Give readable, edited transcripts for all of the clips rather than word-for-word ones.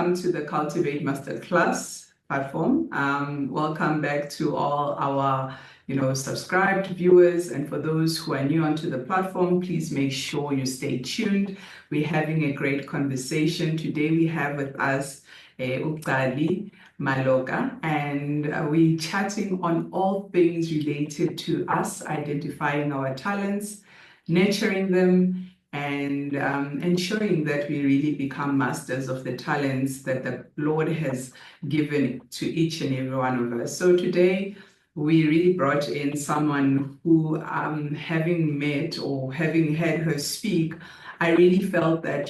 welcome to the Cultivate Masterclass platform. Welcome back to all our subscribed viewers, and for those who are new onto the platform, please make sure you stay tuned. We're having a great conversation. Today we have with us Gcali Maloka, and we're chatting on all things related to us identifying our talents, nurturing them, and ensuring that we really become masters of the talents that the Lord has given to each and every one of us. So today, we really brought in someone who, having met or having heard her speak, I really felt that,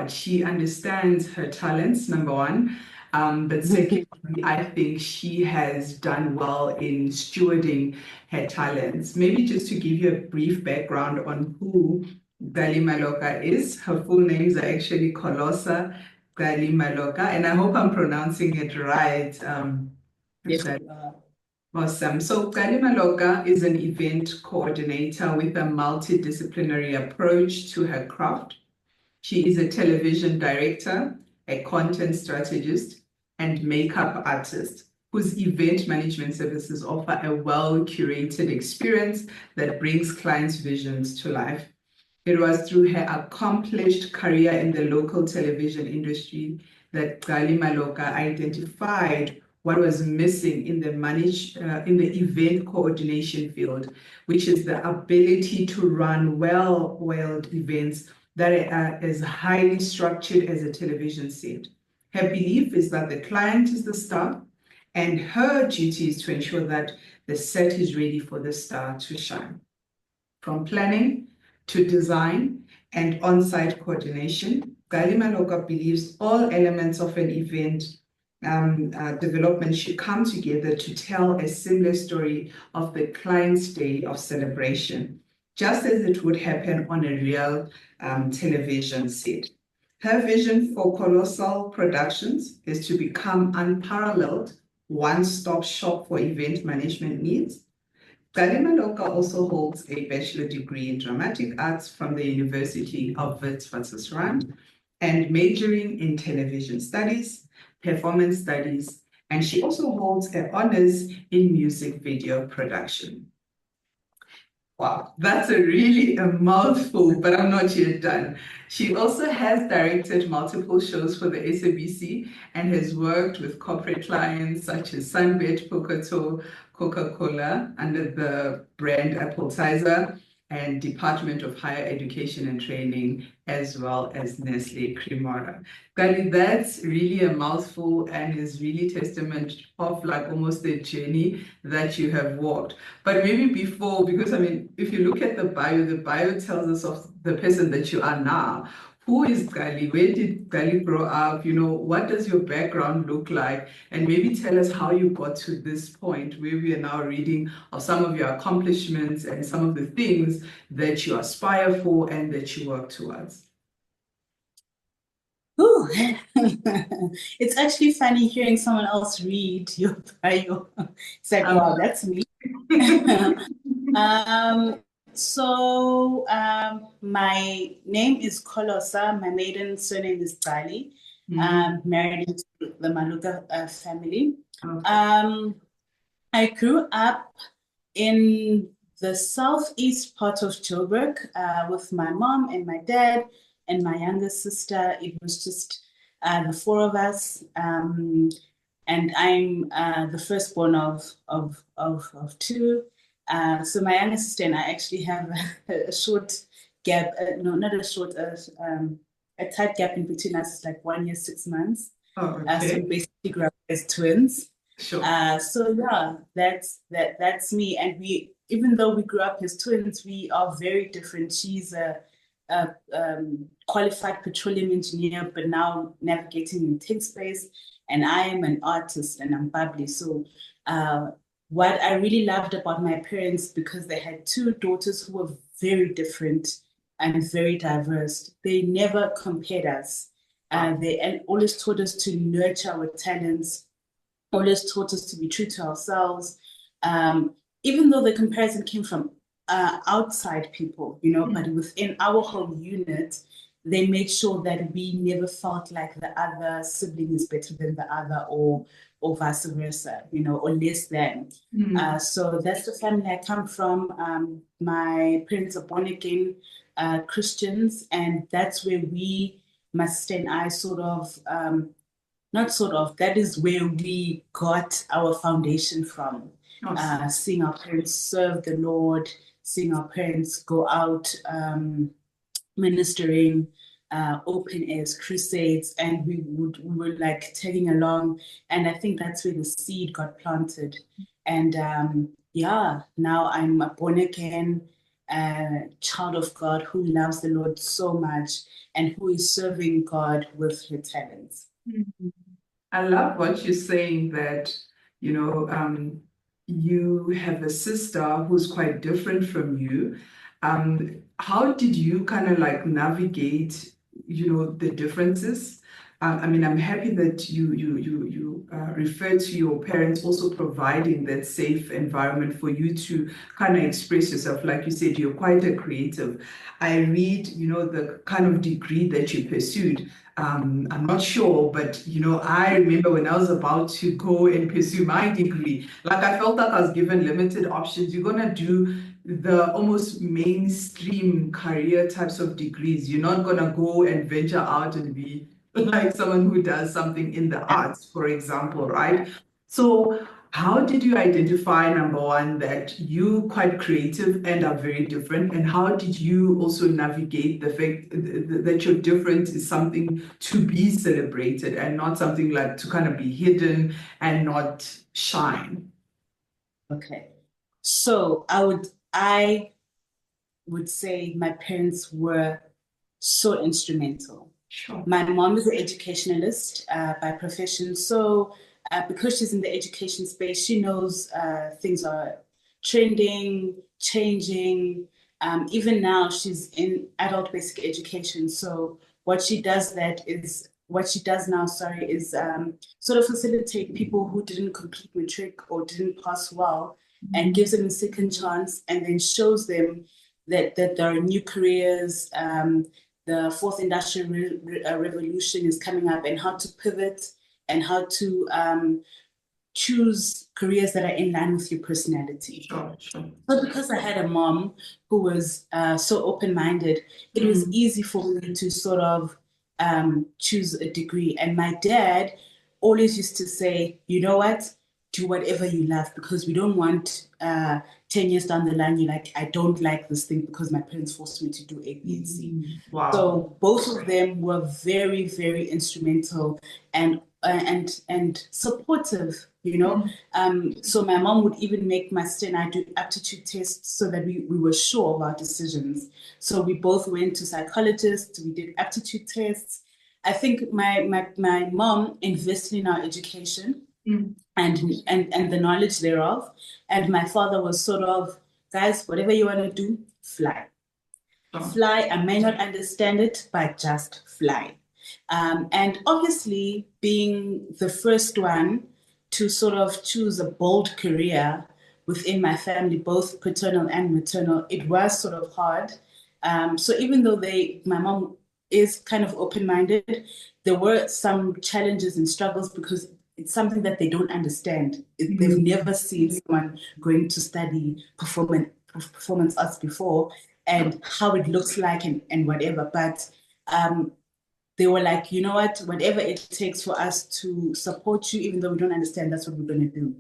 she understands her talents, number one. But secondly, I think she has done well in stewarding her talents. Maybe just to give you a brief background on who Gcali Maloka is. Her full names are actually Kholosa Gcali Maloka, and I hope I'm pronouncing it right. Yes. Awesome. So Gcali Maloka is an event coordinator with a multidisciplinary approach to her craft. She is a television director, a content strategist, and makeup artist whose event management services offer a well-curated experience that brings clients' visions to life. It was through her accomplished career in the local television industry that Gcali Maloka identified what was missing in the event coordination field, which is the ability to run well-oiled events that are as highly structured as a television set. Her belief is that the client is the star, and her duty is to ensure that the set is ready for the star to shine. From planning to design and on-site coordination, Gcali Maloka believes all elements of an event development should come together to tell a similar story of the client's day of celebration, just as it would happen on a real television set. Her vision for Colossal Productions is to become unparalleled one-stop shop for event management needs. Gcali Maloka also holds a bachelor degree in dramatic arts from the University of Witwatersrand and majoring in television studies, performance studies, and she also holds an honors in music video production. Wow, that's a mouthful, but I'm not yet done. She also has directed multiple shows for the SABC and has worked with corporate clients such as Sunbet, Pocoto, Coca-Cola under the brand Appetizer, and Department of Higher Education and Training, as well as Nestle Cremora. Gcali, that's really a mouthful and is really testament of like almost the journey that you have walked. But maybe before, because if you look at the bio tells us of the person that you are now. Who is Gcali? Where did Gcali grow up? What does your background look like? And maybe tell us how you got to this point where we are now reading of some of your accomplishments and some of the things that you aspire for and that you work towards. Ooh. It's actually funny hearing someone else read your bio. It's like, wow, that's me. So my name is Kholosa. My maiden surname is Gcali. Married into the Maloka family. Okay. I grew up in the southeast part of Joburg with my mom and my dad and my younger sister. It was just the four of us. And I'm the firstborn of two. So my younger sister and I actually have a short gap, not a short, a tight gap in between us, like 1 year, 6 months. Oh, okay. So we basically grew up as twins. Sure. So yeah, that's me. And even though we grew up as twins, we are very different. She's a qualified petroleum engineer, but now navigating in tech space. And I am an artist and I'm bubbly. So what I really loved about my parents, because they had two daughters who were very different and very diverse, they never compared us. They always taught us to nurture our talents, always taught us to be true to ourselves. Even though the comparison came from outside people, but within our whole unit, they made sure that we never felt like the other sibling is better than the other, or vice versa, or less than. So that's the family I come from. My parents are born again Christians, and that's where my sister and I that is where we got our foundation from. Awesome. Seeing our parents serve the Lord, seeing our parents go out ministering, open airs, crusades, and we were like tagging along. And I think that's where the seed got planted. And now I'm a born again child of God who loves the Lord so much and who is serving God with her talents. I love what you're saying, that, you have a sister who's quite different from you. How did you kind of like navigate, the differences? I mean, I'm happy that you refer to your parents also providing that safe environment for you to kind of express yourself. Like you said, you're quite a creative. I read, the kind of degree that you pursued. I'm not sure, but I remember when I was about to go and pursue my degree, like I felt like I was given limited options. You're gonna do the almost mainstream career types of degrees. You're not gonna go and venture out and be like someone who does something in the arts, for example, right? So how did you identify, number one, that you quite creative and are very different? And how did you also navigate the fact that your difference is something to be celebrated and not something like to kind of be hidden and not shine? Okay. So I would say my parents were so instrumental. Sure. My mom is an educationalist by profession. So because she's in the education space, she knows things are trending, changing. Even now, she's in adult basic education. So what she does now, is sort of facilitate people who didn't complete matric or didn't pass well, and gives them a second chance, and then shows them that there are new careers. The fourth industrial revolution is coming up, and how to pivot and how to choose careers that are in line with your personality. Sure. So because I had a mom who was so open-minded, it was easy for me to sort of choose a degree. And my dad always used to say, you know what? Do whatever you love, because we don't want 10 years down the line, you're like, I don't like this thing because my parents forced me to do A, B, and C. Wow. So both of them were very, very instrumental and supportive, So my mom would even make my sister and I do aptitude tests so that we were sure of our decisions. So we both went to psychologists, we did aptitude tests. I think my mom invested in our education. And the knowledge thereof. And my father was sort of, guys, whatever you want to do, fly. Fly. I may not understand it, but just fly. And obviously, being the first one to sort of choose a bold career within my family, both paternal and maternal, it was sort of hard. So even though my mom is kind of open-minded, there were some challenges and struggles because it's something that they don't understand. They've never seen someone going to study performance arts before and how it looks like and whatever. But they were like, you know what, whatever it takes for us to support you, even though we don't understand, that's what we're going to do.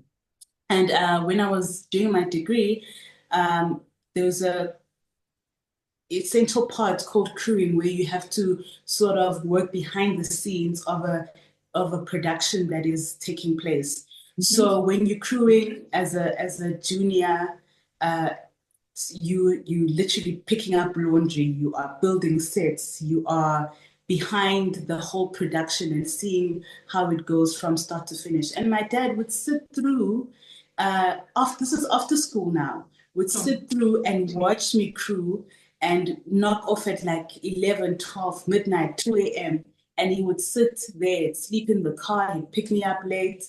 And when I was doing my degree, there was a essential part called crewing, where you have to sort of work behind the scenes of a production that is taking place. So when you're crewing as a junior, you literally picking up laundry, you are building sets, you are behind the whole production and seeing how it goes from start to finish. And my dad would sit through, this is after school now, would sit through and watch me crew and knock off at like 11, 12, midnight, 2 a.m. And he would sit there, sleep in the car, he'd pick me up late.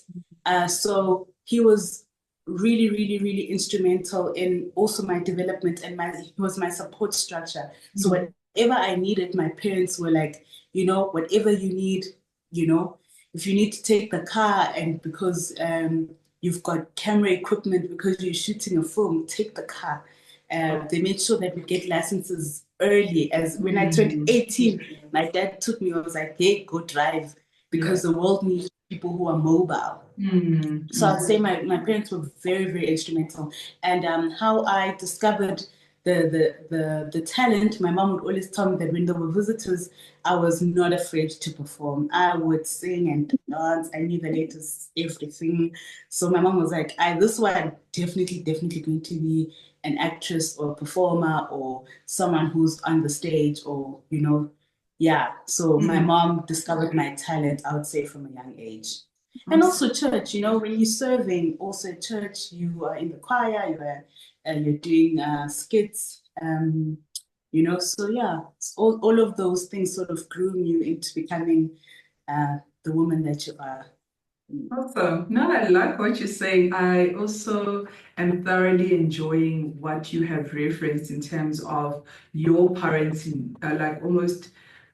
So he was really, really, really instrumental in also my development, and he was my support structure. So whatever I needed, my parents were like, whatever you need, if you need to take the car and because you've got camera equipment because you're shooting a film, take the car. They made sure that we get licenses early. As when I turned 18, my dad took me, I was like, hey, go drive because the world needs people who are mobile. So I'd say my parents were very, very instrumental. And how I discovered the talent, my mom would always tell me that when there were visitors, I was not afraid to perform. I would sing and dance. I knew the latest everything. So my mom was like, this is why I'm definitely going to be an actress or a performer or someone who's on the stage or, yeah. So my mom discovered my talent, I would say, from a young age. And also church, when you're serving also church, you are in the choir, you're doing skits, so yeah, all of those things sort of groom you into becoming the woman that you are. Awesome. No, I like what you're saying. I also am thoroughly enjoying what you have referenced in terms of your parenting, like almost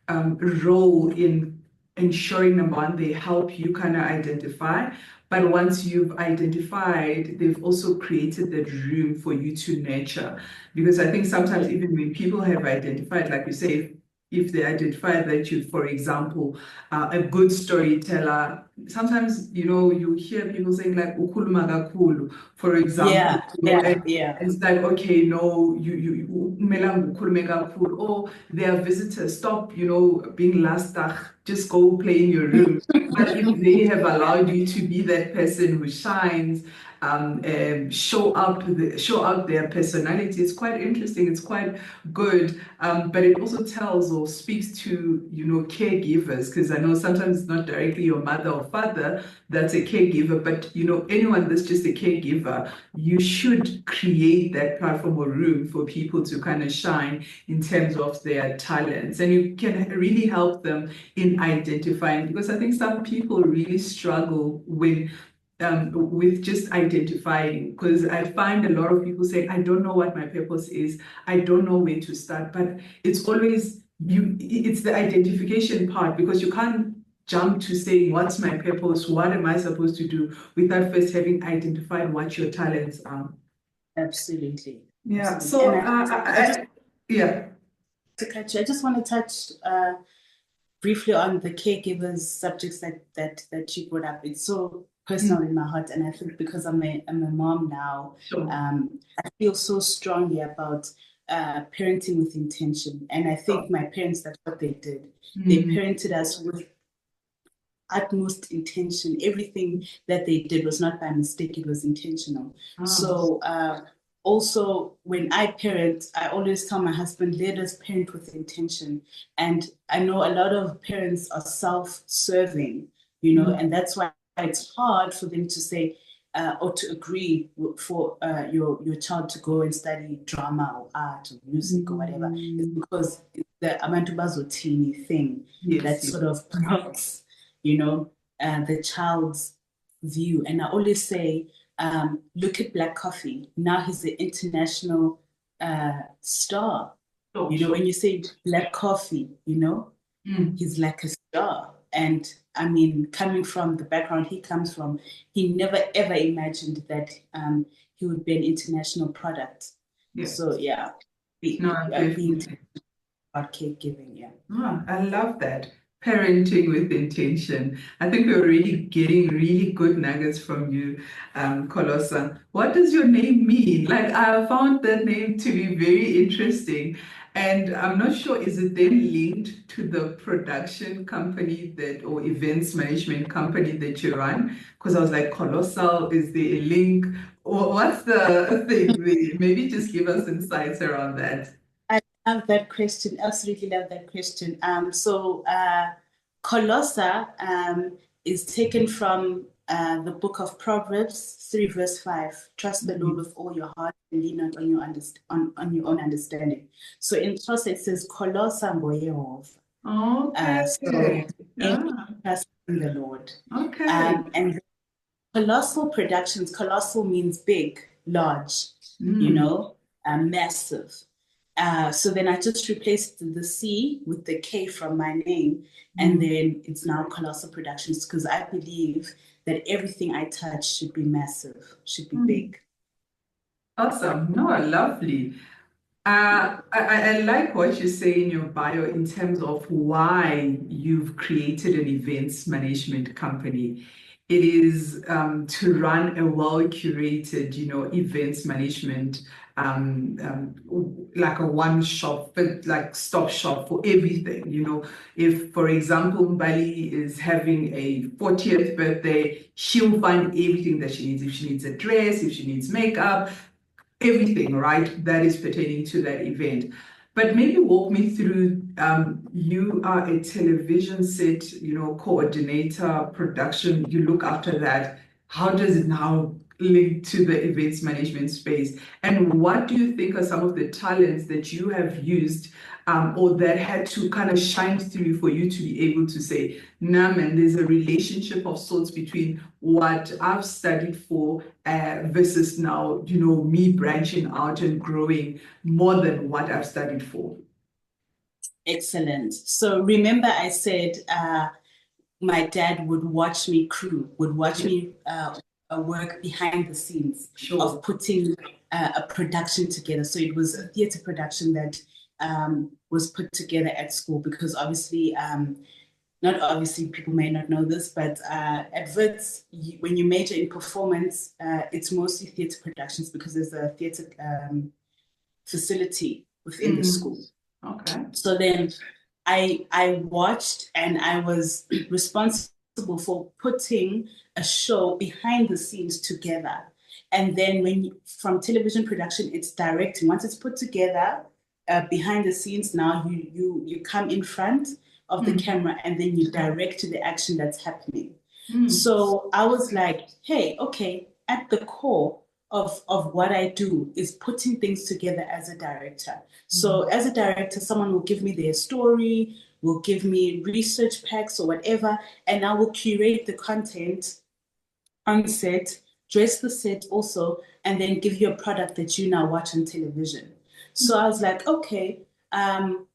role in ensuring, number one, they help you kind of identify. But once you've identified, they've also created that room for you to nurture. Because I think sometimes even when people have identified, like you say, if they identify that you, for example, a good storyteller, sometimes, you hear people saying like, "Ukhuluma kakhulu," for example. And it's like, okay, no, you umelang ukhulume kakhulu. Or there are visitors, stop, being lastig, just go play in your room. But if they have allowed you to be that person who shines, show out their personality, it's quite interesting. It's quite good. But it also tells or speaks to, caregivers, because I know sometimes it's not directly your mother or father that's a caregiver, but, anyone that's just a caregiver, you should create that platform or room for people to kind of shine in terms of their talents. And you can really help them in identifying, because I think some people really struggle with just identifying, because I find a lot of people say, I don't know what my purpose is, I don't know where to start, but it's always it's the identification part, because you can't jump to saying, what's my purpose, what am I supposed to do, without first having identified what your talents are. Absolutely. Yeah. Absolutely. So I just want to touch briefly on the caregivers subjects that you brought up. It's so personal in my heart, and I think because I'm a mom now, Sure. I feel so strongly about parenting with intention. And I think my parents, that's what they did. They parented us with utmost intention. Everything that they did was not by mistake, it was intentional. So also, when I parent, I always tell my husband, let us parent with intention. And I know a lot of parents are self-serving, and that's why it's hard for them to say or to agree for your child to go and study drama or art or music or whatever. It's because the abantu bazothini thing that sort of blocks, the child's view. And I always say, look at Black Coffee. Now he's an international star. When you say Black Coffee, he's like a star. And I mean, coming from the background he comes from, he never ever imagined that he would be an international product. So yeah, being about caregiving, I love that. Parenting with intention. I think we're really getting really good nuggets from you, Kholosa. What does your name mean? Like, I found that name to be very interesting. And I'm not sure, is it then linked to the production company or events management company that you run? Because I was like, Colossal, is there a link? Or what's the thing? Maybe just give us insights around that. I love that question. Absolutely love that question. So Kholosa is taken from the book of Proverbs 3 verse 5. Trust the Lord with all your heart and lean not on your own understanding. So in Xhosa it says Kholosa ngoYehova. Trust in the Lord. Okay. And colossal productions, colossal means big, large, massive. So then I just replaced the C with the K from my name, and then it's now Kholosa Productions, because I believe that everything I touch should be massive, should be big. Awesome. No, lovely. I like what you say in your bio in terms of why you've created an events management company. It is to run a well-curated, events management, like a one-shop, but like stop shop for everything. If, for example, Mbali is having a 40th birthday, she'll find everything that she needs. If she needs a dress, if she needs makeup, everything, right, that is pertaining to that event. But maybe walk me through, you are a television set, coordinator, production, you look after that. How does it now link to the events management space? And what do you think are some of the talents that you have used, or that had to kind of shine through for you to be able to say, nah, man, there's a relationship of sorts between what I've studied for versus now, me branching out and growing more than what I've studied for. Excellent. So remember I said my dad would watch me work behind the scenes of putting a production together. So it was a theatre production that was put together at school, because obviously, not obviously, people may not know this, but at Wits, when you major in performance, it's mostly theatre productions, because there's a theatre facility within the school. Okay. So then I watched, and I was responsible for putting a show behind the scenes together. And then from television production, it's directing. Once it's put together behind the scenes, now you come in front of the camera, and then you direct to the action that's happening. So I was like, hey, okay, at the core of what I do is putting things together as a director. So as a director, someone will give me their story, will give me research packs or whatever, and I will curate the content on set, dress the set also, and then give you a product that you now watch on television. So I was like, okay,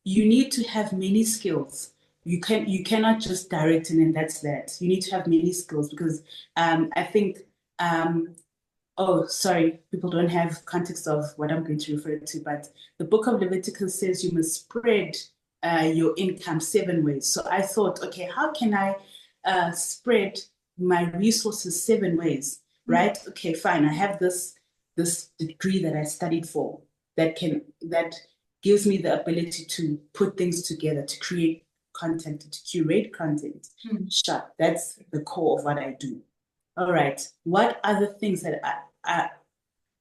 you need to have many skills. You cannot just direct and then that's that. You need to have many skills, because I think oh, sorry, people don't have context of what I'm going to refer to, but the book of Leviticus says you must spread your income 7 ways. So I thought, okay, how can I spread my resources 7 ways, right? Okay, fine. I have this degree that I studied for that gives me the ability to put things together, to create content, to curate content. Sure, that's the core of what I do. All right, what are the things that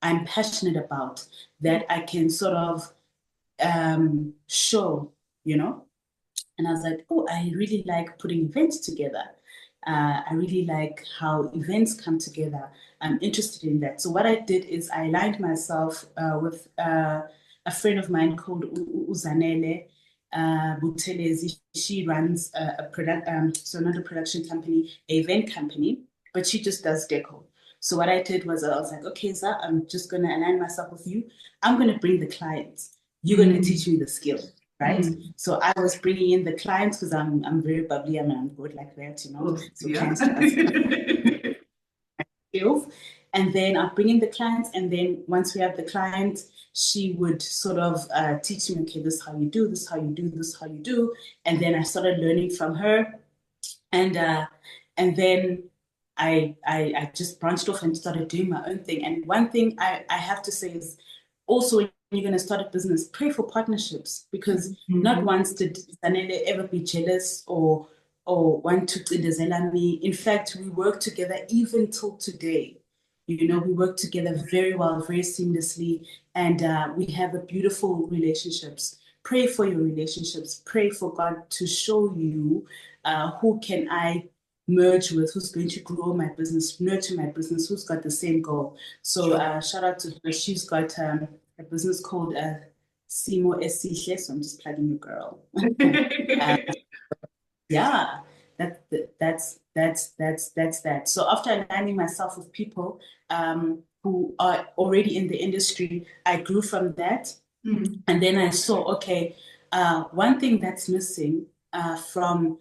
I'm passionate about that I can sort of show, And I was like, oh, I really like putting events together. I really like how events come together. I'm interested in that. So what I did is I aligned myself with a friend of mine called Uzanele Buthelezi. She runs so not a production company, an event company, but she just does deco. So what I did was I was like, okay, Zah, I'm just going to align myself with you. I'm going to bring the clients. You're going to teach me the skill, right? So I was bringing in the clients because I'm very bubbly and I'm good like that, So clients skills. And then I'll bring in the clients. And then once we have the client, she would sort of teach me, okay, this is how you do, this is how you do, this is how you do. And then I started learning from her. And then I just branched off and started doing my own thing. And one thing I have to say is also, when you're going to start a business, pray for partnerships, because not once did Zanele ever be jealous or want to cindezela me. In fact, we work together even till today. We work together very well, very seamlessly, and we have a beautiful relationships. Pray for your relationships. Pray for God to show you who can I merge with, who's going to grow my business, nurture my business, who's got the same goal. So shout out to her. She's got a business called Simo Esihle. So I'm just plugging you, girl. Yeah, that's that. So after aligning myself with people who are already in the industry, I grew from that. And then I saw, okay, one thing that's missing from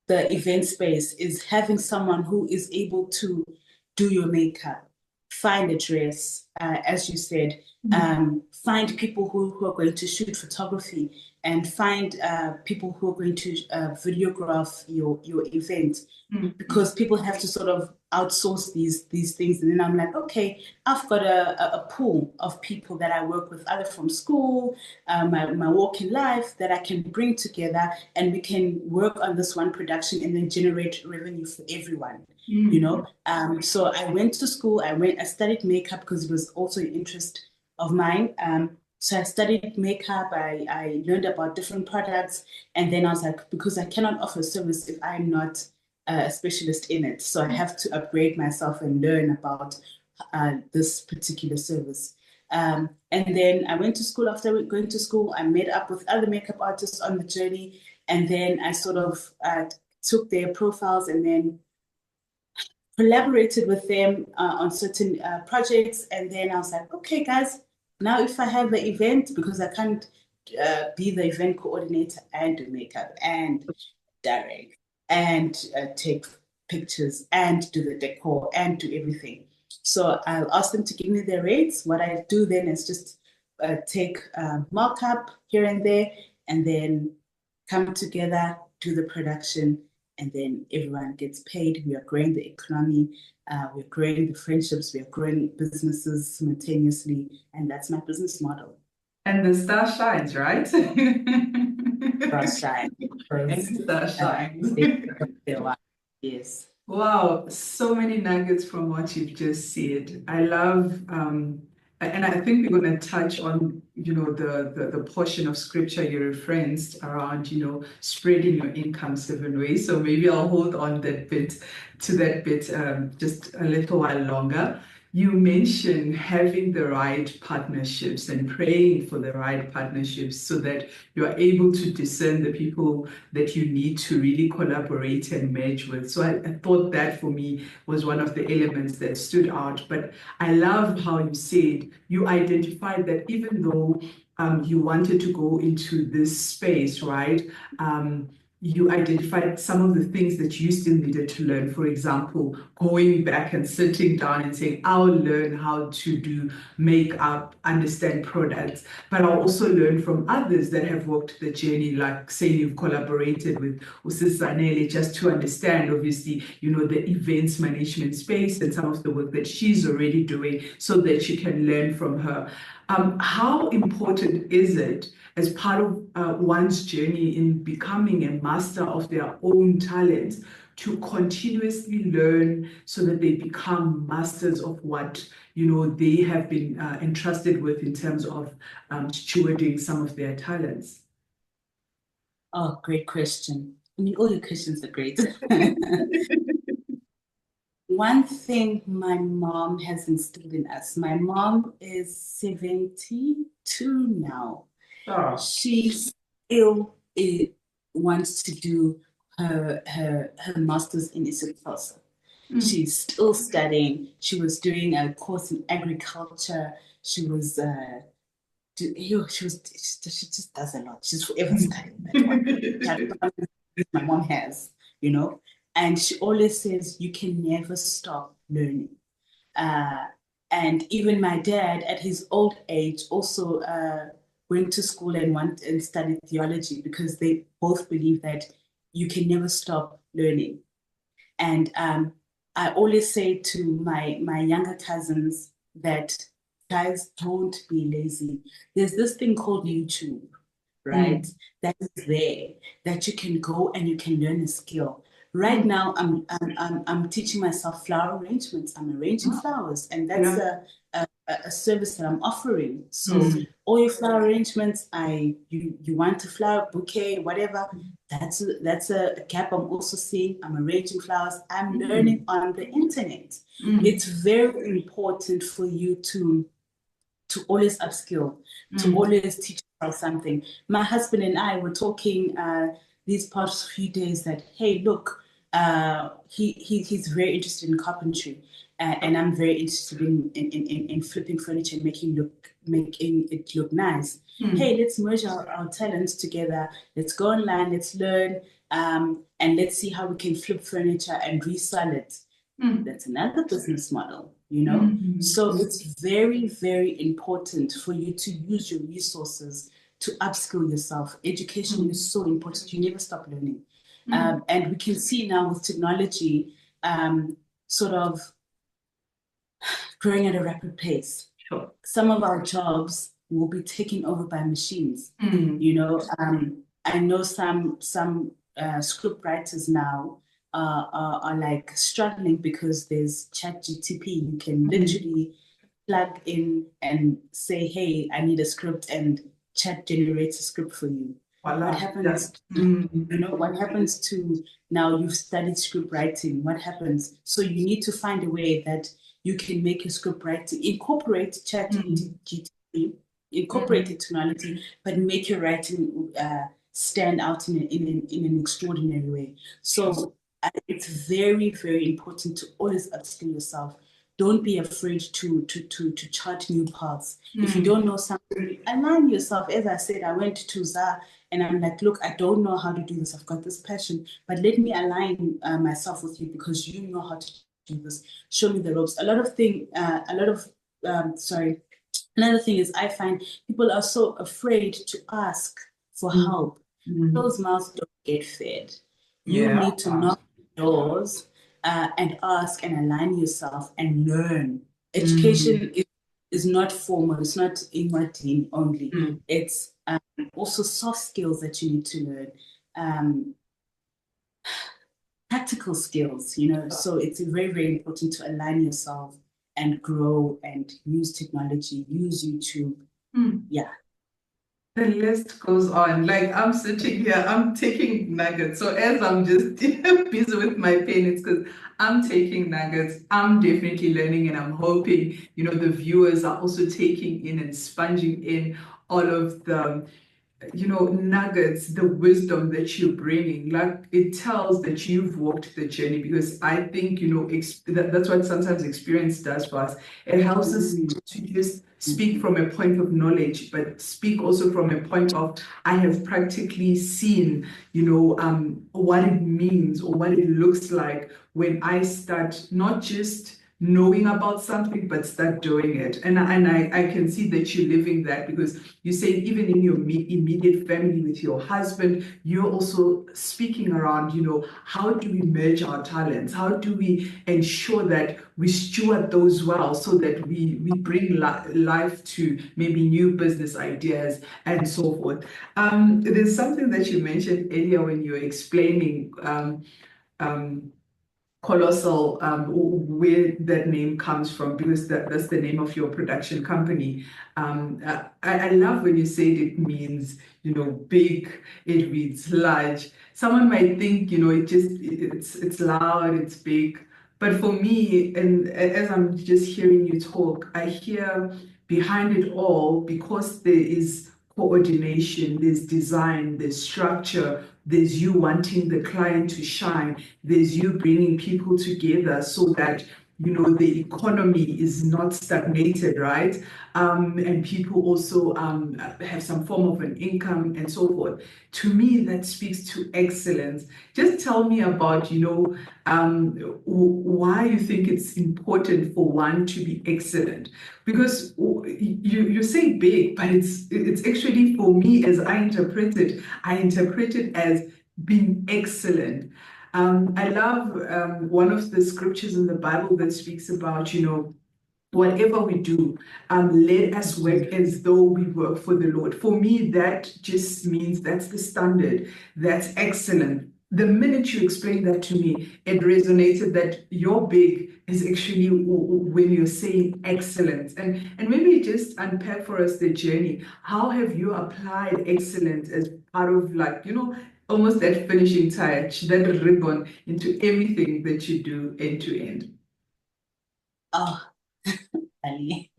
the event space is having someone who is able to do your makeup, find a dress, as you said, find people who are going to shoot photography, and find people who are going to videograph your event, because people have to sort of outsource these things. And then I'm like, okay, I've got a pool of people that I work with, either from school, my walk in life, that I can bring together, and we can work on this one production and then generate revenue for everyone. You know, so I went to school. I studied makeup because it was also an interest of mine. So I studied makeup. I learned about different products, and then I was like, because I cannot offer service if I'm not a specialist in it, so I have to upgrade myself and learn about this particular service. And then I went to school. After going to school, I met up with other makeup artists on the journey, and then I sort of took their profiles and then collaborated with them on certain projects. And then I was like, okay, guys, now if I have the event, because I can't be the event coordinator and do makeup and direct and take pictures and do the decor and do everything. So I'll ask them to give me their rates. What I do then is just take markup here and there, and then come together, do the production, and then everyone gets paid. We are growing the economy, we're growing the friendships, we are growing businesses simultaneously, and that's my business model. And the star shines, right? Star shine. And star shines. Yes. Wow, so many nuggets from what you've just said. I love, and I think we're going to touch on, the portion of scripture you referenced around, spreading your income 7 ways. So maybe I'll hold on to that bit just a little while longer. You mentioned having the right partnerships and praying for the right partnerships so that you are able to discern the people that you need to really collaborate and merge with. So I thought that for me was one of the elements that stood out. But I love how you said you identified that even though you wanted to go into this space, right? You identified some of the things that you still needed to learn. For example, going back and sitting down and saying, I'll learn how to do makeup, understand products, but I'll also learn from others that have walked the journey, like say you've collaborated with Zanele, just to understand, obviously, the events management space and some of the work that she's already doing so that you can learn from her. How important is it as part of one's journey in becoming a master of their own talents to continuously learn so that they become masters of what they have been entrusted with in terms of stewarding some of their talents? Oh, great question. I mean, all your questions are great. One thing my mom has instilled in us, my mom is 72 now. Oh. She still wants to do her master's in Kholosa. She's still studying. She was doing a course in agriculture. She just does a lot. She's forever studying that one. My mom has, and she always says you can never stop learning. And even my dad, at his old age, also went to school and studied theology, because they both believe that you can never stop learning. And I always say to my younger cousins that, guys, don't be lazy. There's this thing called YouTube, right? That is there, that you can go and you can learn a skill. Right now, I'm teaching myself flower arrangements. I'm arranging flowers, and that's a service that I'm offering. So all your flower arrangements, you want a flower bouquet, whatever. That's a gap I'm also seeing. I'm arranging flowers. I'm learning on the internet. It's very important for you to always upskill, to always teach about something. My husband and I were talking these past few days that, hey, look, he's very interested in carpentry. and I'm very interested in flipping furniture and making it look nice. Hey, let's merge our talents together. Let's go online, let's learn, and let's see how we can flip furniture and resell it. That's another business model, you know? So it's very, very important for you to use your resources to upskill yourself. Education is so important. You never stop learning. And we can see now with technology sort of growing at a rapid pace. Sure. Some of our jobs will be taken over by machines. You know, I know some script writers now are like struggling because there's ChatGTP. You can literally plug in and say, "Hey, I need a script," and Chat generates a script for you. What happens? You know, what happens to now you've studied script writing? What happens? So you need to find a way that you can make your script writing, incorporate ChatGPT, incorporate technology, but make your writing stand out in an extraordinary way. So it's very, very important to always upskill yourself. Don't be afraid to chart new paths. If you don't know something, align yourself. As I said, I went to ZA and I'm like, look, I don't know how to do this. I've got this passion, but let me align myself with you because you know how to do this. Show me the ropes. Another thing is I find people are so afraid to ask for help. Those mouths don't get fed. You need to knock doors and ask and align yourself and learn. Education is not formal. It's not inward only. It's also soft skills that you need to learn. Practical skills, you know, so it's very, very important to align yourself and grow and use technology, use YouTube. Yeah. The list goes on. Like I'm sitting here, I'm taking nuggets. So as I'm just busy with my pen, it's because I'm taking nuggets. I'm definitely learning, and I'm hoping, you know, the viewers are also taking in and sponging in all of the, you know, nuggets, the wisdom that you're bringing. Like it tells that you've walked the journey, because I think, you know, that's what sometimes experience does for us. It helps us to just speak from a point of knowledge, but speak also from a point of, I have practically seen, you know, what it means or what it looks like when I start not just knowing about something, but start doing it. And I can see that you're living that, because you say even in your immediate family with your husband, you're also speaking around, you know, how do we merge our talents? How do we ensure that we steward those well, so that we bring life to maybe new business ideas and so forth. There's something that you mentioned earlier when you were explaining Colossal, where that name comes from, because that's the name of your production company. I love when you said it means, you know, big, it reads large. Someone might think, you know, it's loud, it's big. But for me, and as I'm just hearing you talk, I hear behind it all, because there is coordination, there's design, there's structure, there's you wanting the client to shine, there's you bringing people together so that, you know, the economy is not stagnated, right? And people also have some form of an income and so forth. To me, that speaks to excellence. Just tell me about, you know, why you think it's important for one to be excellent. Because you say big, but it's actually, for me, as I interpret it as being excellent. I love one of the scriptures in the Bible that speaks about, you know, whatever we do, let us work as though we work for the Lord. For me, that just means that's the standard. That's excellent. The minute you explained that to me, it resonated that your big is actually when you're saying excellence. And maybe just unpack for us the journey. How have you applied excellence as part of, like, you know, almost that finishing touch, that ribbon into everything that you do end to end? Oh, Ali.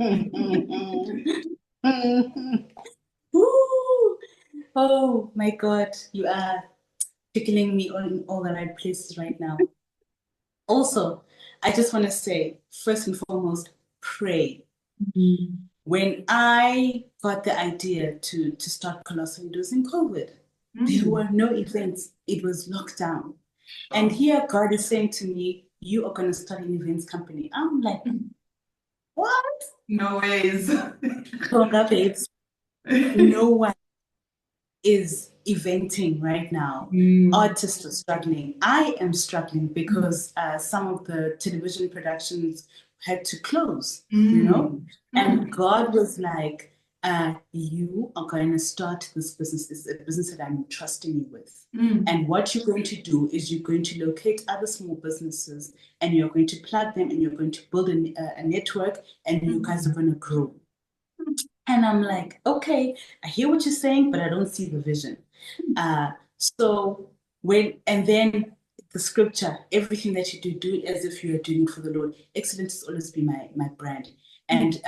Woo! Oh my God, you are tickling me on all the right places right now. Also, I just want to say, first and foremost, pray. When I got the idea to start Kholosa, it was in COVID. There were no events. It was lockdown. And here God is saying to me, you are going to start an events company. I'm like, what? No ways. Tonga babes, no one is eventing right now. Artists are struggling. I am struggling because some of the television productions had to close, you know? And God was like, you are going to start this business. This is a business that I'm trusting you with. And what you're going to do is you're going to locate other small businesses and you're going to plug them and you're going to build a network and you guys are going to grow. And I'm like, okay, I hear what you're saying, but I don't see the vision. And then the scripture, everything that you do it as if you are doing it for the Lord. Excellence has always been my brand. And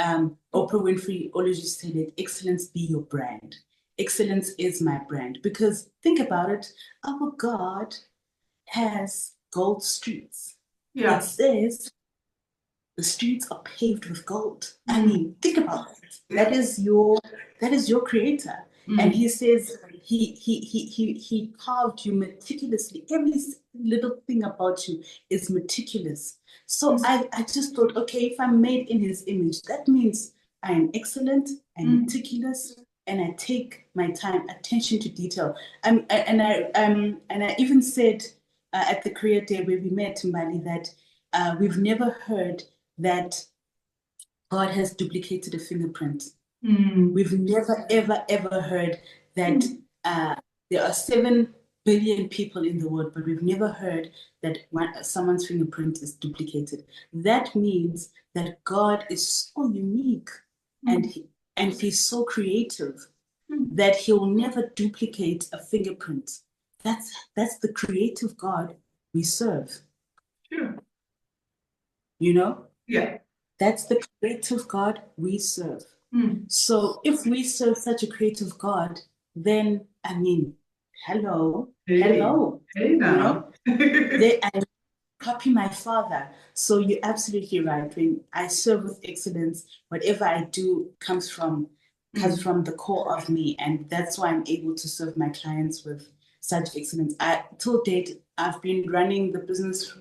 Oprah Winfrey always used to say that excellence be your brand. Excellence is my brand. Because think about it, our God has gold streets. Yeah. It says the streets are paved with gold. I mean, think about it. That is your creator. And he says he carved you meticulously. Every little thing about you is meticulous. So I just thought, okay, if I'm made in his image, that means I am excellent and meticulous, and I take my time, attention to detail. And I even said at the career day where we met in Bali that we've never heard that God has duplicated a fingerprint. We've never, ever, ever heard that there are 7 billion people in the world, but we've never heard that someone's fingerprint is duplicated. That means that God is so unique and he's so creative that he'll never duplicate a fingerprint. That's the creative God we serve. Sure. You know? Yeah. That's the creative God we serve. So if we serve such a creative God, then, I mean, hello. Hey now. You know? I copy my father. So you're absolutely right. When I serve with excellence, whatever I do comes from the core of me. And that's why I'm able to serve my clients with such excellence. Till date, I've been running the business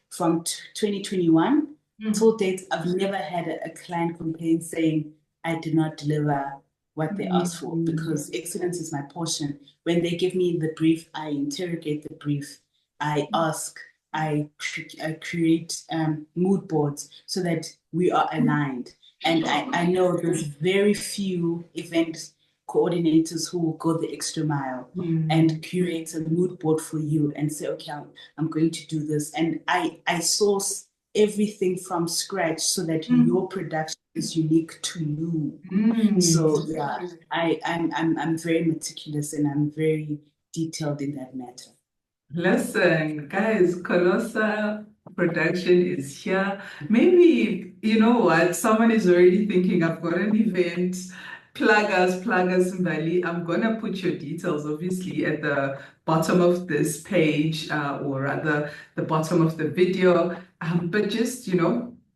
from 2021. Till date, I've never had a client complain saying I did not deliver what they asked for, because excellence is my portion. When they give me the brief, I interrogate the brief. I ask, I create mood boards so that we are aligned. And I know there's very few event coordinators who will go the extra mile and curate a mood board for you and say, okay, I'm going to do this. And I source everything from scratch so that your production is unique to you. So yeah, I'm very meticulous and I'm very detailed in that matter. Listen, guys, Kholosa production is here. Maybe, you know what, someone is already thinking, I've got an event, plug us in Bali. I'm gonna put your details obviously at the bottom of this page, or rather the bottom of the video. But just,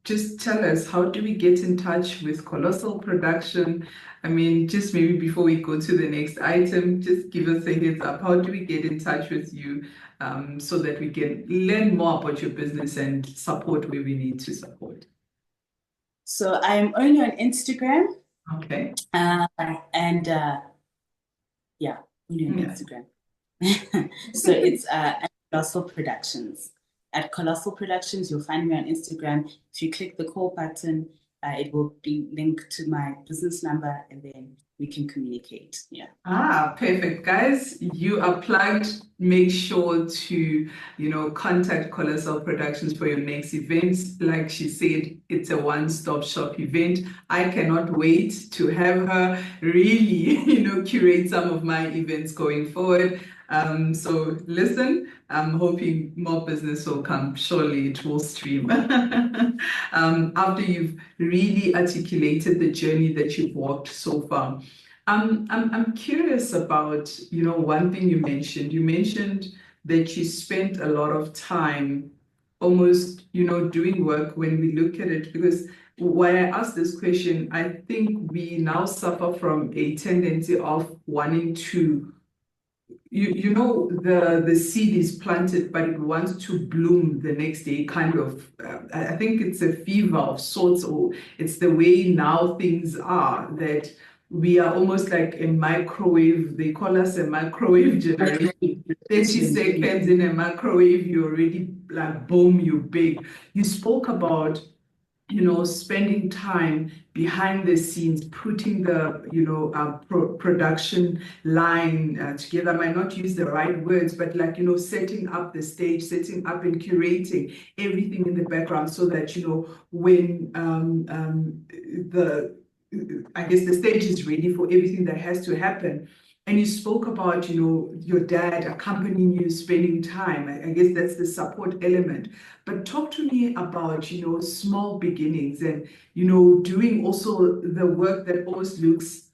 just tell us, how do we get in touch with Colossal Production? I mean, just maybe before we go to the next item, just give us a heads up. How do we get in touch with you, so that we can learn more about your business and support where we need to support? So I'm only on Instagram. Okay. Yeah, only on Instagram. So it's Colossal Productions. At Colossal Productions, you'll find me on Instagram. If you click the call button, it will be linked to my business number, and then we can communicate. Yeah. Perfect. Guys, you are plugged. Make sure to, contact Colossal Productions for your next events. Like she said, it's a one-stop shop event. I cannot wait to have her really, curate some of my events going forward. So listen, I'm hoping more business will come. Surely it will stream. After you've really articulated the journey that you've walked so far. I'm curious about, one thing you mentioned. You mentioned that you spent a lot of time almost, doing work when we look at it? Because why I ask this question, I think we now suffer from a tendency of wanting to, the seed is planted, but it wants to bloom the next day, kind of. I think it's a fever of sorts, or it's the way now things are, that we are almost like a microwave. They call us a microwave generation. 30 seconds in a microwave, you already like, boom, you bake. You spoke about spending time behind the scenes, putting the, production line together. I might not use the right words, but like, setting up the stage, setting up and curating everything in the background so that, when I guess the stage is ready for everything that has to happen. And you spoke about, your dad accompanying you, spending time. I guess that's the support element. But talk to me about, small beginnings and, doing also the work that almost looks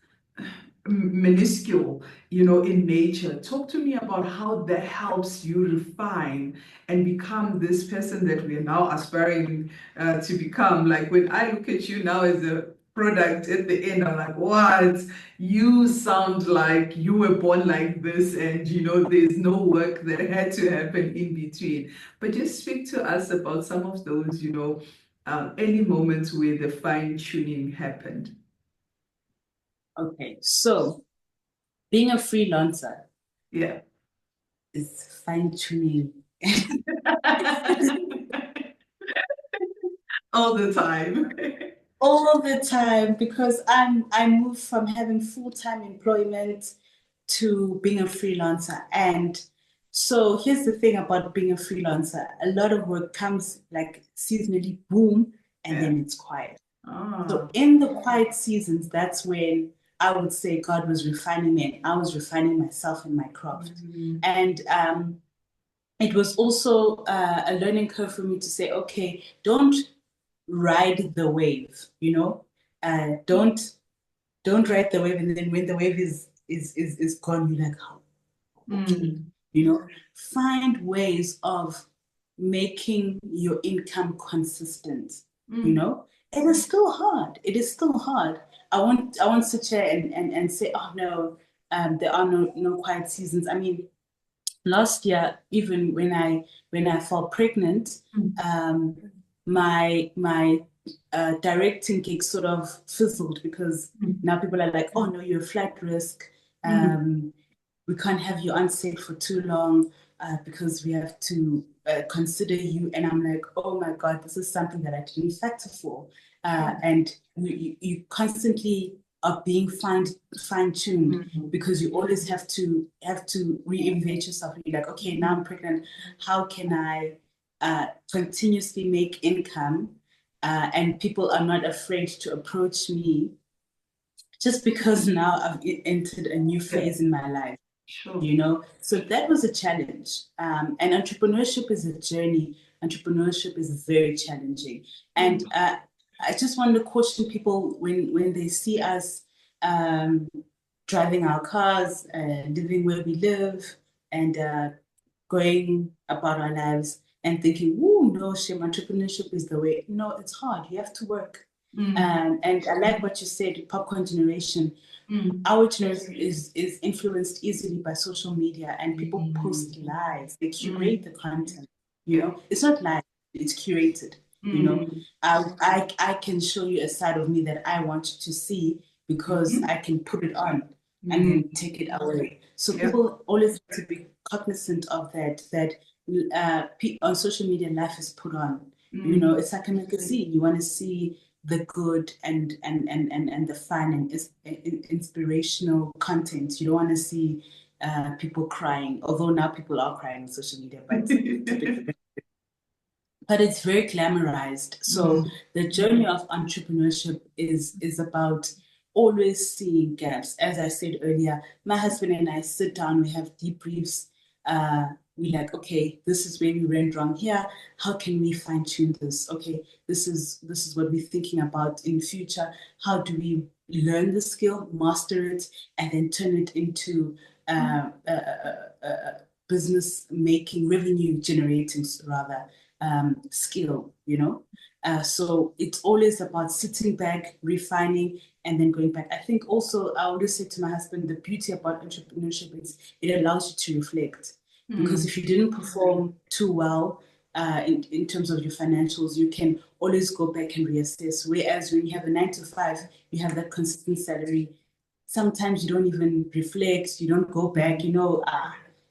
minuscule, in nature. Talk to me about how that helps you refine and become this person that we are now aspiring to become. Like when I look at you now as a product at the end, I'm like, what? You sound like you were born like this, and there's no work that had to happen in between. But just speak to us about some of those, early moments where the fine-tuning happened. Okay, so being a freelancer, yeah, is fine-tuning. All the time. All the time, because I moved from having full-time employment to being a freelancer. And so here's the thing about being a freelancer. A lot of work comes like seasonally, boom, and then it's quiet. So in the quiet seasons, that's when I would say God was refining me, and I was refining myself and my craft. And it was also a learning curve for me to say, okay, don't ride the wave, don't ride the wave, and then when the wave is gone, you're like, how? Find ways of making your income consistent. It is still hard. It is still hard. I won't sit here and say, oh no, there are no quiet seasons. I mean, last year, even when I fell pregnant, my directing gig sort of fizzled, because now people are like, oh no, you're a flight risk. We can't have you on set for too long because we have to consider you. And I'm like, oh my God, this is something that I didn't factor for. And you constantly are being fine-tuned because you always have to reinvent yourself. You're like, okay, now I'm pregnant. How can I continuously make income? And people are not afraid to approach me just because now I've entered a new phase in my life. Sure. So that was a challenge. And entrepreneurship is a journey. Entrepreneurship is very challenging. And I just want to caution people when they see us driving our cars, living where we live, and going about our lives and thinking, oh, no, shame, entrepreneurship is the way. No, it's hard. You have to work. And I like what you said, popcorn generation. Our generation is influenced easily by social media, and people post lives. They curate the content. It's not live, it's curated. I can show you a side of me that I want you to see because I can put it on and then take it away. So people always have to be cognizant of that on social media, life is put on. It's like a magazine. You want to see the good and the fun and inspirational content. You don't want to see people crying, although now people are crying on social media, but it's very glamorized. So the journey of entrepreneurship is about always seeing gaps. As I said earlier, my husband and I sit down, we have debriefs. We're like, okay, this is where we went wrong here. How can we fine tune this? Okay, this is what we're thinking about in the future. How do we learn the skill, master it, and then turn it into business making, revenue generating rather? skill, so it's always about sitting back, refining, and then going back. I think also I always say to my husband, the beauty about entrepreneurship is it allows you to reflect. Because if you didn't perform too well in terms of your financials, you can always go back and reassess. Whereas when you have a 9 to 5, you have that consistent salary. Sometimes you don't even reflect. You don't go back.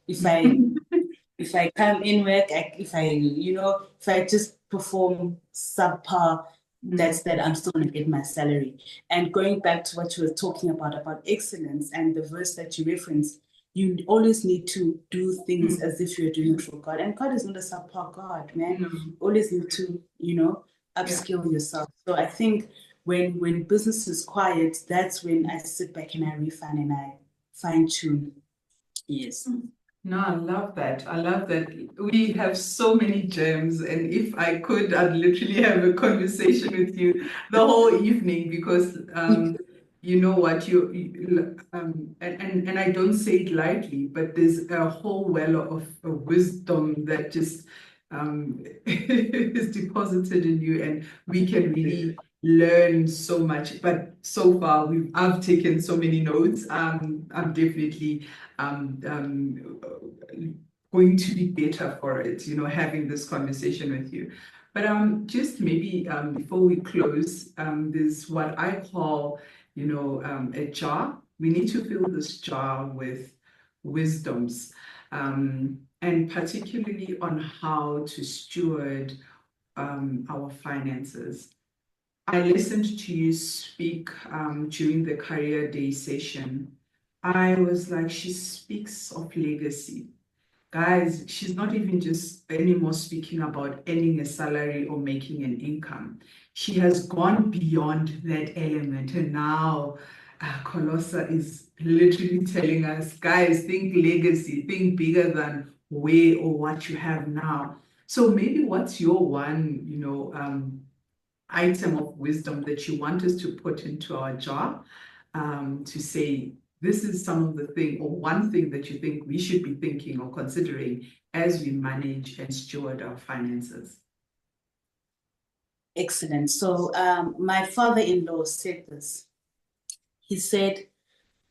If I come in work, if I just perform subpar, that's that I'm still gonna get my salary. And going back to what you were talking about excellence and the verse that you referenced, you always need to do things as if you're doing it for God. And God is not a subpar God, man. You always need to, upskill yourself. So I think when business is quiet, that's when I sit back and I refine and I fine tune. Yes. No, I love that. I love that. We have so many gems, and if I could, I'd literally have a conversation with you the whole evening because you know what and I don't say it lightly, but there's a whole well of wisdom that just is deposited in you, and we can really learn so much. But so far, I've taken so many notes. I'm definitely going to be better for it, having this conversation with you. But just maybe before we close, there's what I call, a jar. We need to fill this jar with wisdoms, and particularly on how to steward our finances. I listened to you speak during the career day session. I was like, she speaks of legacy. Guys, she's not even just anymore speaking about earning a salary or making an income. She has gone beyond that element. And now Kholosa is literally telling us, guys, think legacy, think bigger than where or what you have now. So maybe what's your one, item of wisdom that you want us to put into our jar, to say, this is some of the thing or one thing that you think we should be thinking or considering as we manage and steward our finances? Excellent. So my father-in-law said this. He said,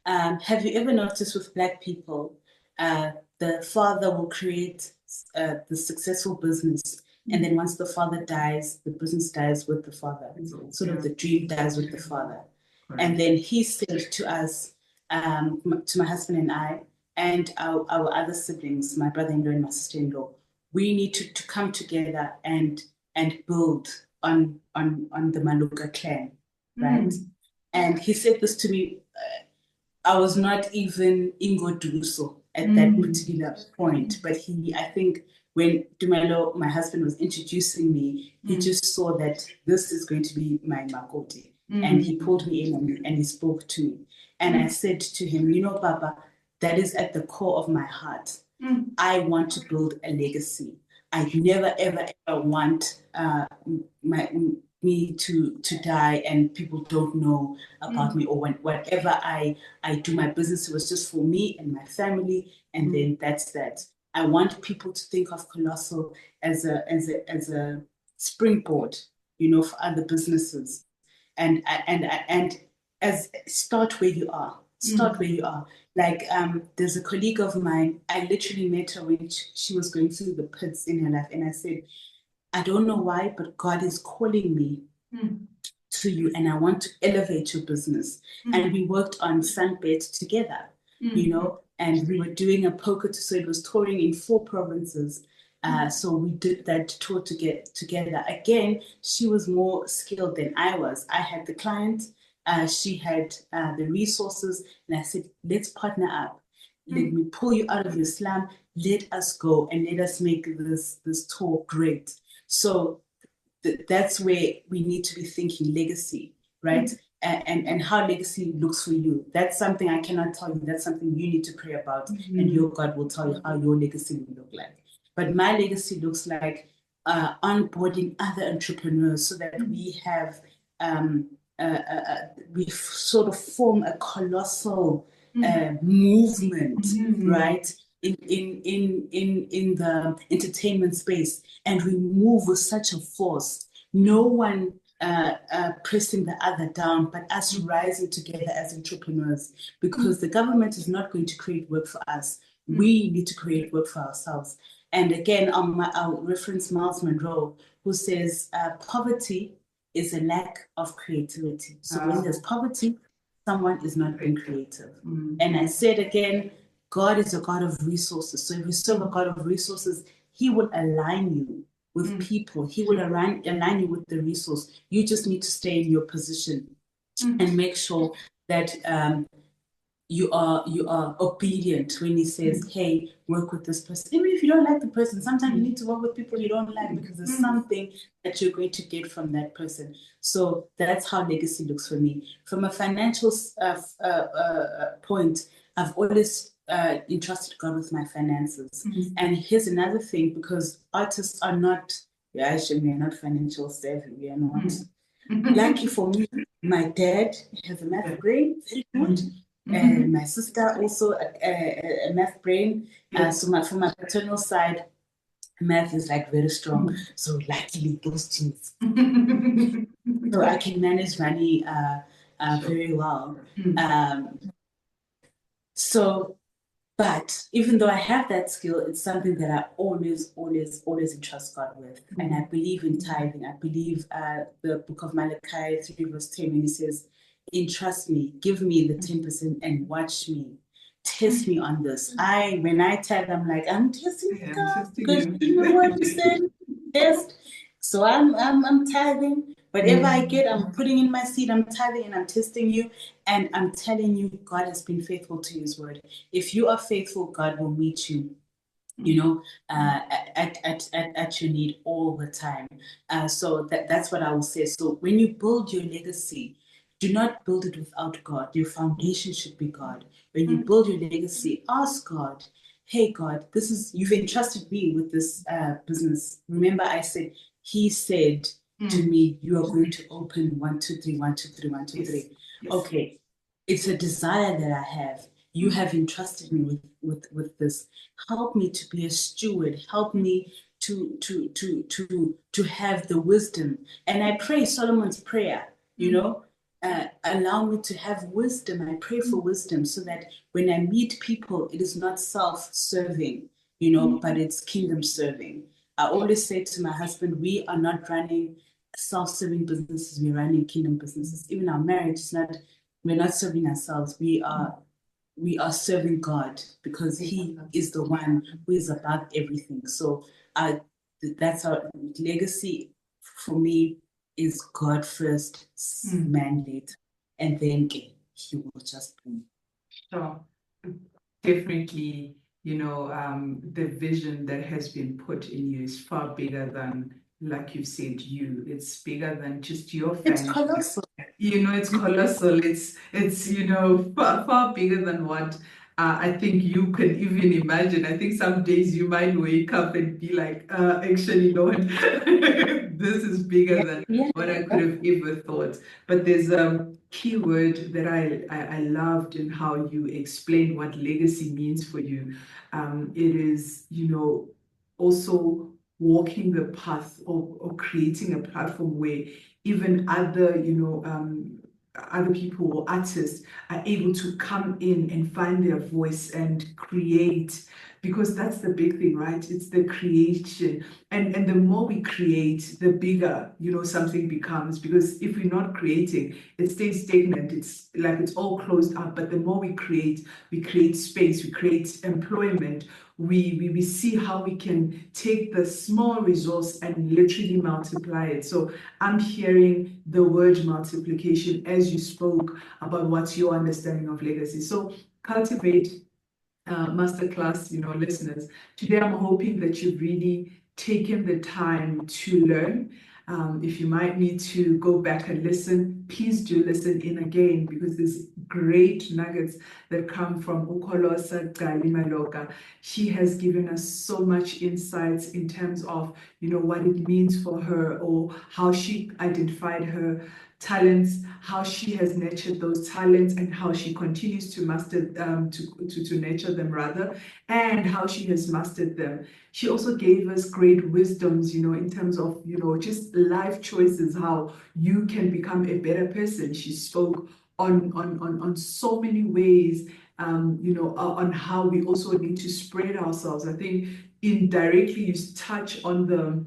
have you ever noticed with Black people, the father will create the successful business, and then once the father dies, the business dies with the father. Sort of the dream dies with the father. Right. And then he said to us, to my husband and I, and our other siblings, my brother-in-law and my sister-in-law, we need to come together and build on the Maloka clan, right? And he said this to me. I was not even Ingoduso at that particular point, but I think when Dumelo, my husband, was introducing me, he just saw that this is going to be my makoti. And he pulled me in and he spoke to me. And I said to him, Baba, that is at the core of my heart. I want to build a legacy. I never, ever, ever want me to die and people don't know about me, or whatever I do my business, it was just for me and my family, and then that's that. I want people to think of Kholosa as a springboard, for other businesses, and as start where you are. Start where you are. Like there's a colleague of mine, I literally met her when she was going through the pits in her life, and I said, I don't know why, but God is calling me to you, and I want to elevate your business. And we worked on Sunbed together, and we were doing a poker, so it was touring in 4 provinces. So we did that tour to get together. Again, she was more skilled than I was. I had the client, she had the resources, and I said, let's partner up. Let me pull you out of your slum. Let us go and let us make this tour great. So that's where we need to be thinking legacy, right? And how legacy looks for you. That's something I cannot tell you. That's something you need to pray about, and your God will tell you how your legacy will look like. But my legacy looks like onboarding other entrepreneurs so that we have, we sort of form a colossal movement, right? in the entertainment space, and we move with such a force. No one pressing the other down, but us rising together as entrepreneurs, because the government is not going to create work for us. We need to create work for ourselves. And again, I'll reference Miles Monroe, who says poverty is a lack of creativity. So when there's poverty, someone is not being creative. And I said again, God is a God of resources. So if you serve a God of resources, He will align you with people. He will align you with the resource. You just need to stay in your position and make sure that you are obedient when He says, hey, work with this person. Even if you don't like the person, sometimes you need to work with people you don't like, because there's something that you're going to get from that person. So that's how legacy looks for me. From a financial point, I've always entrusted God with my finances. And here's another thing, because artists are not, actually, we are not financial savvy. We are not. Lucky for me, my dad has a math brain, very good. And my sister also a math brain. So from my paternal side, math is like very strong. So luckily those genes. So I can manage money very well. But even though I have that skill, it's something that I always entrust God with. And I believe in tithing. I believe the book of Malachi 3 verse 10, when He says, entrust me, give me the 10% and watch me. Test me on this. When I tithe, I'm like, I'm testing God, because you know what you said, test. So I'm tithing. Whatever I get, I'm putting in my seed, I'm tithing, and I'm testing you. And I'm telling you, God has been faithful to His word. If you are faithful, God will meet you, at your need all the time. So that's what I will say. So when you build your legacy, do not build it without God. Your foundation should be God. When you build your legacy, ask God, hey, God, you've entrusted me with this business. Remember, I said, He said to me, you are going to open 1, 2, 3, 1, 2, 3, 1, 2, 3. Yes. Okay, it's a desire that I have. You have entrusted me with this. Help me to be a steward. Help me to have the wisdom. And I pray Solomon's prayer, allow me to have wisdom. I pray for wisdom, so that when I meet people, it is not self-serving, but it's kingdom serving. I always say to my husband, we are not running self-serving businesses, we're running kingdom businesses. Even our marriage is not, we're not serving ourselves. We are serving God, because He is the one who is above everything. So that's our legacy for me, is God first, man later, and then He will just boom. Sure. Definitely, the vision that has been put in you is far bigger than, like you said, you. It's bigger than just your family. It's colossal. It's colossal. It's far bigger than what I think you can even imagine. I think some days you might wake up and be like, actually, Lord, this is bigger than what I could have ever thought. But there's a key word that I loved in how you explained what legacy means for you. It is, also walking the path, or creating a platform where even other people or artists are able to come in and find their voice and create, because that's the big thing, right? It's the creation. And the more we create, the bigger, something becomes, because if we're not creating, it stays stagnant. It's like it's all closed up. But the more we create space, we create employment. We see how we can take the small resource and literally multiply it. So I'm hearing the word multiplication as you spoke about what's your understanding of legacy. So Cultivate Masterclass, listeners, today I'm hoping that you've really taken the time to learn. If you might need to go back and listen, please do listen in again, because there's great nuggets that come from Kholosa Gcali Maloka. She has given us so much insights in terms of, what it means for her, or how she identified her talents, how she has nurtured those talents, and how she continues to master to nurture them rather, and how she has mastered them. She also gave us great wisdoms, in terms of, just life choices, how you can become a better person. She spoke on so many ways, on how we also need to spread ourselves. I think indirectly you touch on the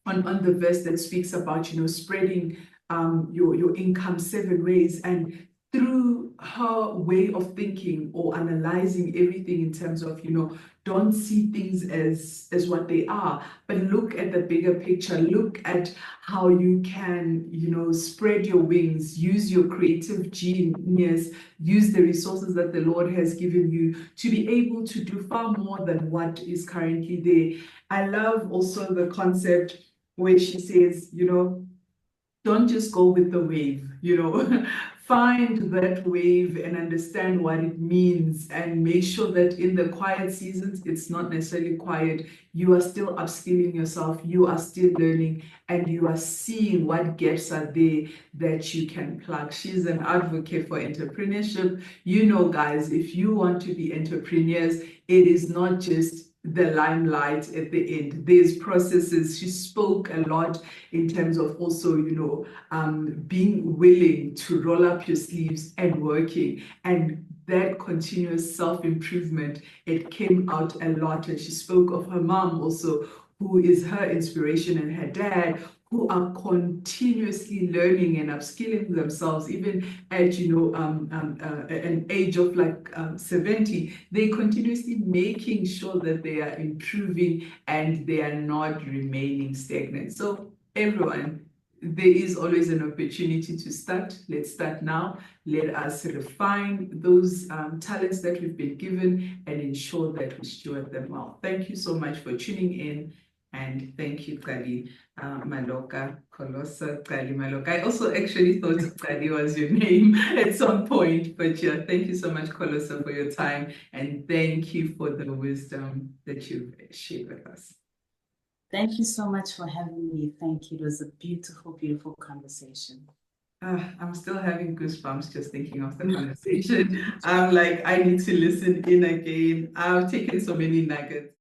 verse that speaks about, spreading your income 7 ways. And through her way of thinking or analyzing everything in terms of, don't see things as what they are, but look at the bigger picture. Look at how you can, spread your wings, use your creative genius, use the resources that the Lord has given you to be able to do far more than what is currently there. I love also the concept where she says, don't just go with the wave, find that wave and understand what it means, and make sure that in the quiet seasons, it's not necessarily quiet. You are still upskilling yourself, you are still learning, and you are seeing what gaps are there that you can plug. She's an advocate for entrepreneurship. Guys, if you want to be entrepreneurs, it is not just the limelight at the end. There's processes. She spoke a lot in terms of also, being willing to roll up your sleeves and working, and that continuous self-improvement. It came out a lot, and she spoke of her mom also, who is her inspiration, and her dad, who are continuously learning and upskilling themselves, even at an age of 70. They continuously making sure that they are improving and they are not remaining stagnant. So everyone, there is always an opportunity to start. Let's start now. Let us refine those talents that we've been given and ensure that we steward them well. Thank you so much for tuning in. And thank you, Gcali Maloka, Kholosa Gcali Maloka. I also actually thought Gcali was your name at some point, but yeah, thank you so much, Kholosa, for your time. And thank you for the wisdom that you've shared with us. Thank you so much for having me. Thank you. It was a beautiful, beautiful conversation. I'm still having goosebumps just thinking of the conversation. I'm like, I need to listen in again. I've taken so many nuggets.